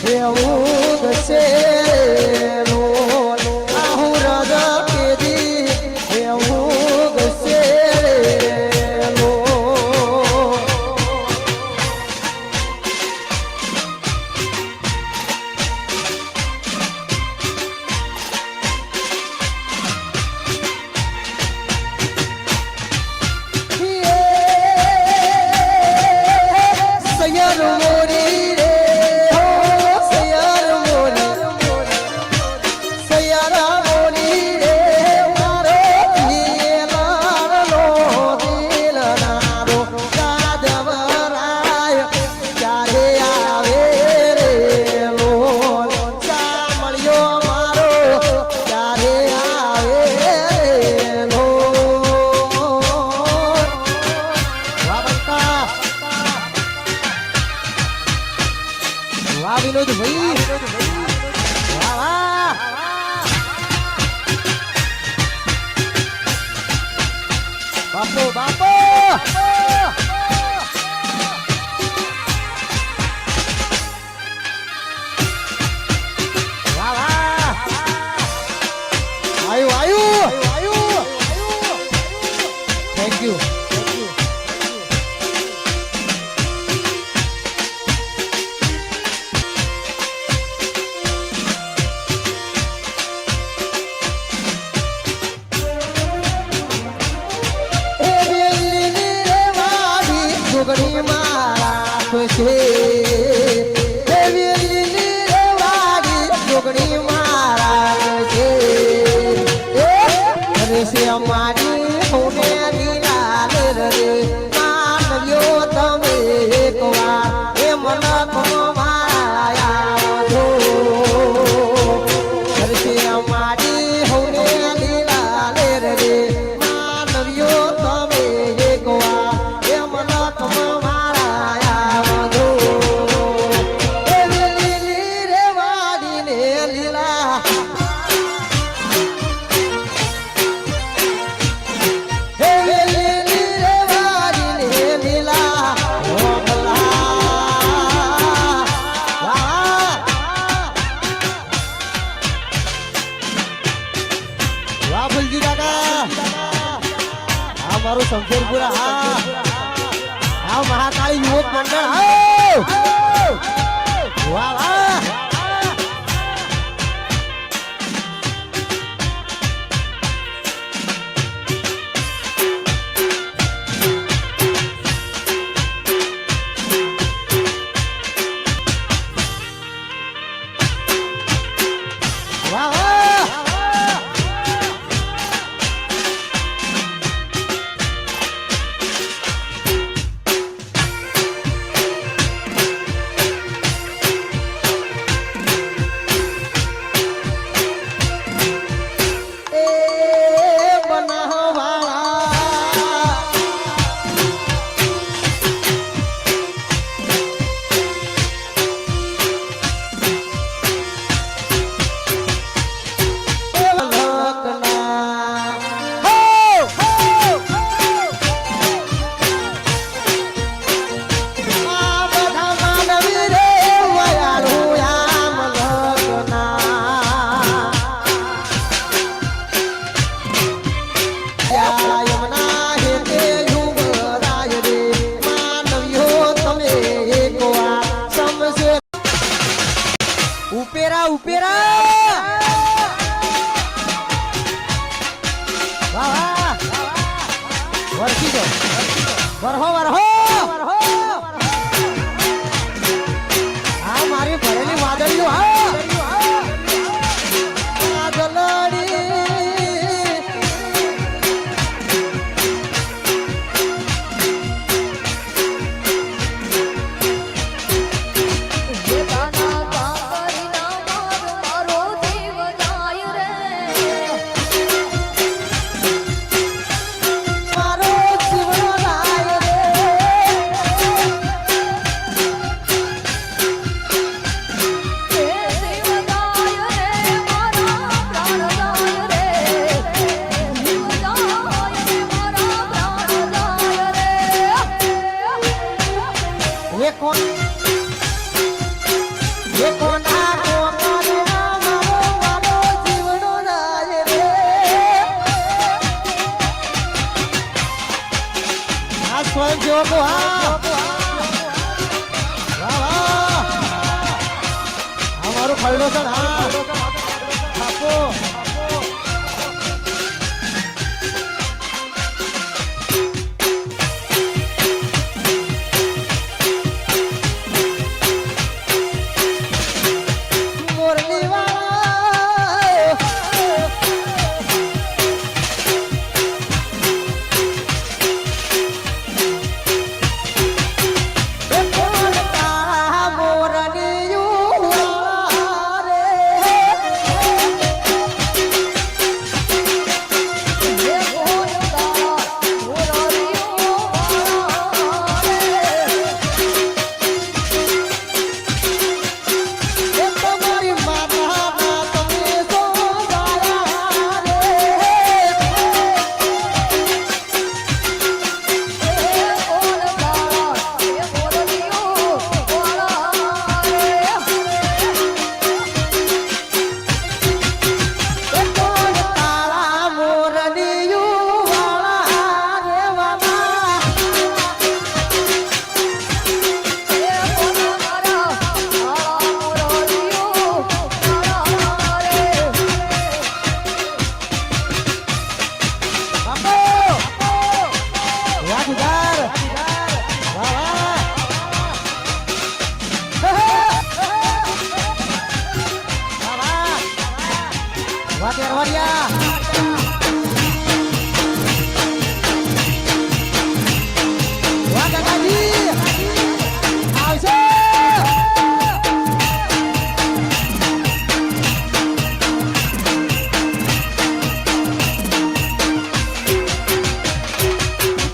એવું છે આહું રાજા કેદી એવું છે વિનોદ ભાઈ વાહ વાહ બાપો બાપો વાહ વાહ આયુ થેન્ક યુ ગણી મારા ખુશી દેવી લીલી વાડી જોગણી મારા ખુશી અરે સે અમારી હોને લીલા રે માનવ્યો તમે એકવાર એ મન માયા જો અરે સે અમારી હોને લીલા રે માનવ્યો તમે એકવાર મારું શમશેરપુરા હા મહાકાળી યુવક મંડળ વાહ વાહ ઉપેરા ઉપેરા વાહ વરસી દો વરહો વરહો હા મારી ભરેલી વાદળીઓ હા પડ્યો છે ને, હા બાપુ મોરલી વાળા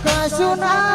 કશું ના